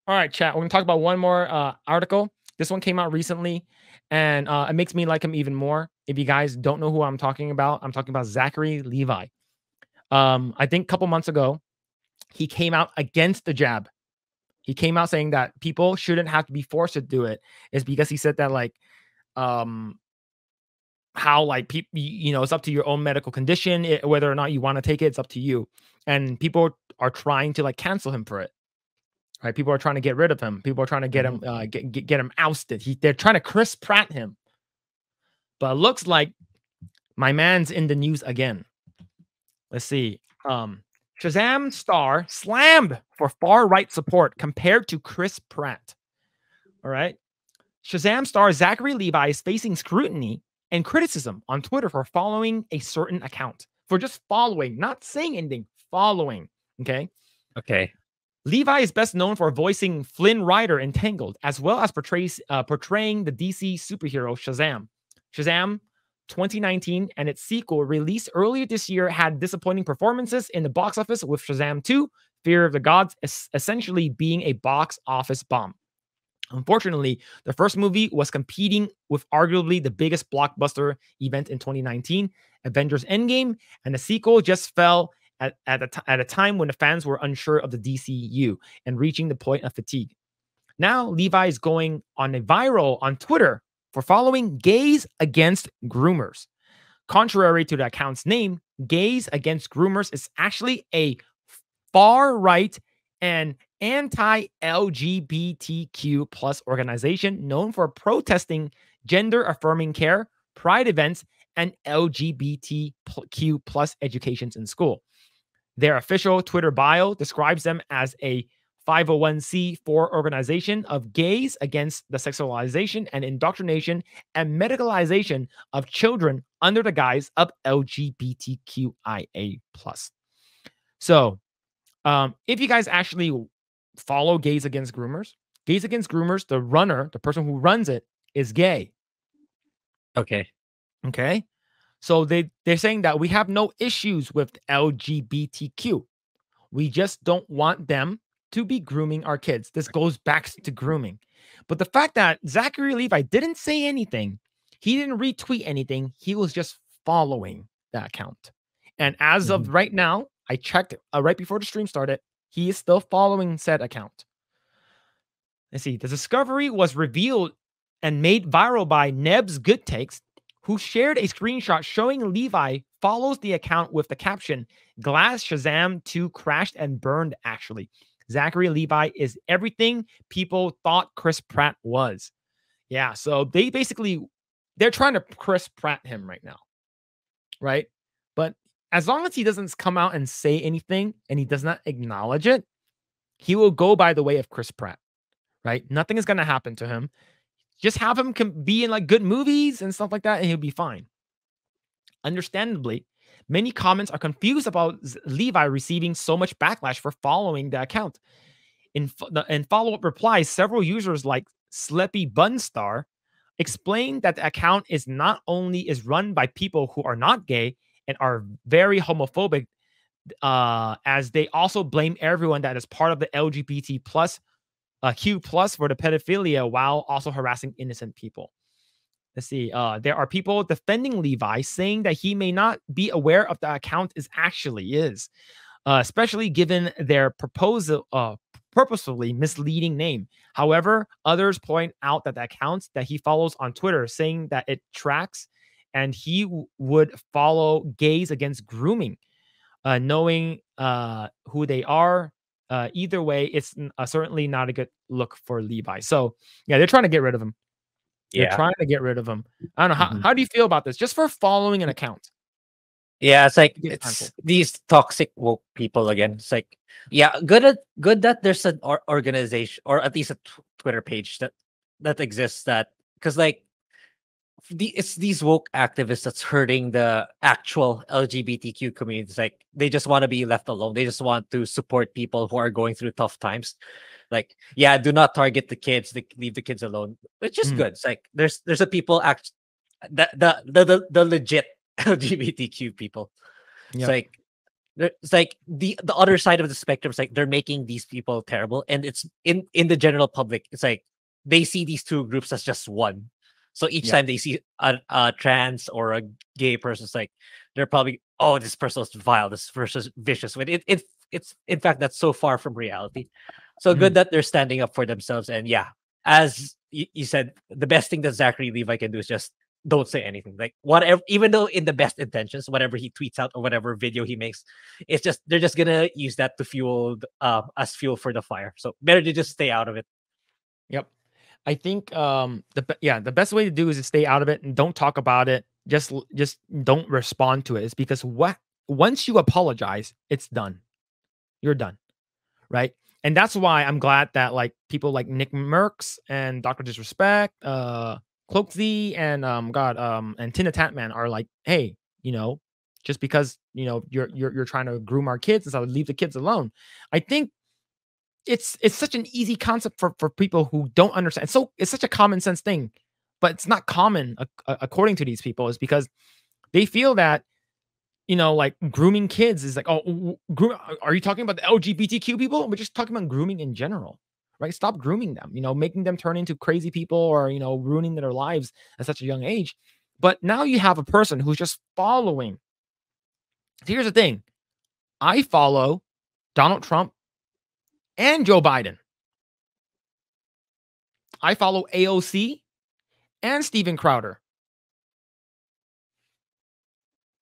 All right, chat. We're gonna talk about one more article. This one came out recently, and it makes me like him even more. If you guys don't know who I'm talking about Zachary Levi. I think a couple months ago, he came out against the jab. He came out saying that people shouldn't have to be forced to do it. Is because he said that um, how like people, it's up to your own medical condition, whether or not you want to take it. It's up to you. And people are trying to like cancel him for it. Right? People are trying to get rid of him. People are trying to get him get him ousted. They're trying to Chris Pratt him. But it looks like my man's in the news again. Let's see. Shazam star slammed for far right support compared to Chris Pratt. All right. Shazam star Zachary Levi is facing scrutiny and criticism on Twitter for following a certain account. For just following, not saying anything, following. Okay. Okay. Levi is best known for voicing Flynn Rider in Tangled, as well as portraying the DC superhero Shazam. Shazam 2019 and its sequel, released earlier this year, had disappointing performances in the box office, with Shazam 2, Fear of the Gods, essentially being a box office bomb. Unfortunately, the first movie was competing with arguably the biggest blockbuster event in 2019, Avengers Endgame, and the sequel just fell at a time when the fans were unsure of the DCU and reaching the point of fatigue. Now, Levi is going on a viral on Twitter for following Gays Against Groomers. Contrary to the account's name, Gays Against Groomers is actually a far-right and anti-LGBTQ plus organization known for protesting gender-affirming care, pride events, and LGBTQ plus educations in school. Their official Twitter bio describes them as a 501c4 organization of gays against the sexualization and indoctrination and medicalization of children under the guise of LGBTQIA+. So, if you guys actually follow Gays Against Groomers, the runner, the person who runs it, is gay. Okay. So they're saying that we have no issues with LGBTQ. We just don't want them to be grooming our kids. This goes back to grooming. But the fact that Zachary Levi didn't say anything, he didn't retweet anything, he was just following that account. And as of right now, I checked right before the stream started, he is still following said account. Let's see. The discovery was revealed and made viral by Neb's Good Takes, who shared a screenshot showing Levi follows the account with the caption, "Glass Shazam 2 crashed and burned, actually. Zachary Levi is everything people thought Chris Pratt was." Yeah, so they're trying to Chris Pratt him right now, right? But as long as he doesn't come out and say anything and he does not acknowledge it, he will go by the way of Chris Pratt, right? Nothing is going to happen to him. Just have him be in like good movies and stuff like that, and he'll be fine. Understandably, many comments are confused about Levi receiving so much backlash for following the account. In follow-up replies, several users like Sleppy Bunstar explained that the account is run by people who are not gay and are very homophobic, as they also blame everyone that is part of the LGBT plus Q plus for the pedophilia, while also harassing innocent people. Let's see. There are people defending Levi, saying that he may not be aware of the account is, especially given their purposefully misleading name. However, others point out that the accounts that he follows on Twitter, saying that it tracks and he would follow Gays Against Grooming, knowing who they are. Either way, it's certainly not a good look for Levi. So, yeah, they're trying to get rid of him. They're trying to get rid of him. I don't know. How do you feel about this? Just for following an account. Yeah, it's like it's these toxic woke people again. It's like, yeah, good that there's an organization, or at least a Twitter page that exists, that because like it's these woke activists that's hurting the actual LGBTQ community. It's like they just want to be left alone. They just want to support people who are going through tough times. Like, yeah, do not target the kids. Leave the kids alone. It's just good. It's like there's a people the legit LGBTQ people. It's like It's like the other side of the spectrum is like they're making these people terrible, and it's in the general public. It's like they see these two groups as just one. So each Yep. time they see a trans or a gay person, it's like they're probably, oh, this person is vile, this person is vicious. But it's in fact that's so far from reality. So good Mhm. that they're standing up for themselves. And yeah, as you said, the best thing that Zachary Levi can do is just don't say anything. Like whatever, even though in the best intentions, whatever he tweets out or whatever video he makes, it's just they're just gonna use that to fuel as fuel for the fire. So better to just stay out of it. Yep. I think the best way to do is to stay out of it and don't talk about it. Just don't respond to it. It's because what once you apologize, it's done. You're done, right? And that's why I'm glad that like people like Nick Merckx and Dr. Disrespect, Cloakzy and and Tina Tatman are like, hey, just because you're trying to groom our kids and so leave the kids alone. I think it's such an easy concept for people who don't understand. So it's such a common sense thing, but it's not common according to these people. Is because they feel that like grooming kids is like, oh, are you talking about the LGBTQ people? We're just talking about grooming in general, right? Stop grooming them, making them turn into crazy people or ruining their lives at such a young age. But now you have a person who's just following. So here's the thing: I follow Donald Trump and Joe Biden. I follow AOC and Steven Crowder.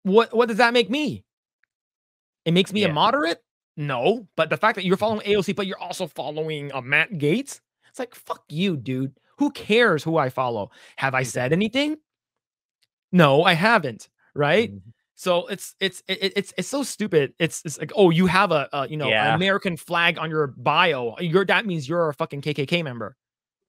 What does that make me? It makes me a Yeah. moderate? No, but the fact that you're following AOC, but you're also following Matt Gaetz, it's like fuck you, dude. Who cares who I follow? Have I said Exactly. anything? No, I haven't. Right? Mhm. So it's so stupid. It's like, oh, you have an Yeah. American flag on your bio. That means you're a fucking KKK member.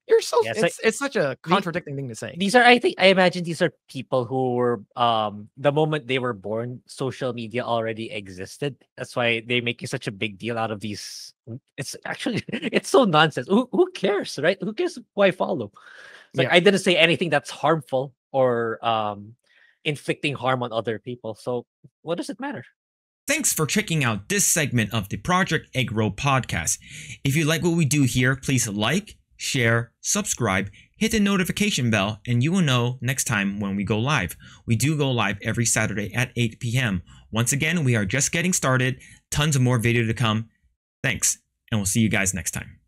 You're so Yeah. It's like it's such a the contradicting thing to say. these are, I imagine these are people who were the moment they were born, social media already existed. That's why they're making such a big deal out of these. It's actually it's so nonsense. Who cares, right? Who cares who I follow? It's like Yeah. I didn't say anything that's harmful or inflicting harm on other people. So what does it matter? Thanks for checking out this segment of the Project Eggroll podcast. If you like what we do here, please like, share, subscribe, hit the notification bell, and you will know next time when we go live. We do go live every Saturday at 8 p.m. Once again, we are just getting started. Tons of more video to come. Thanks, and we'll see you guys next time.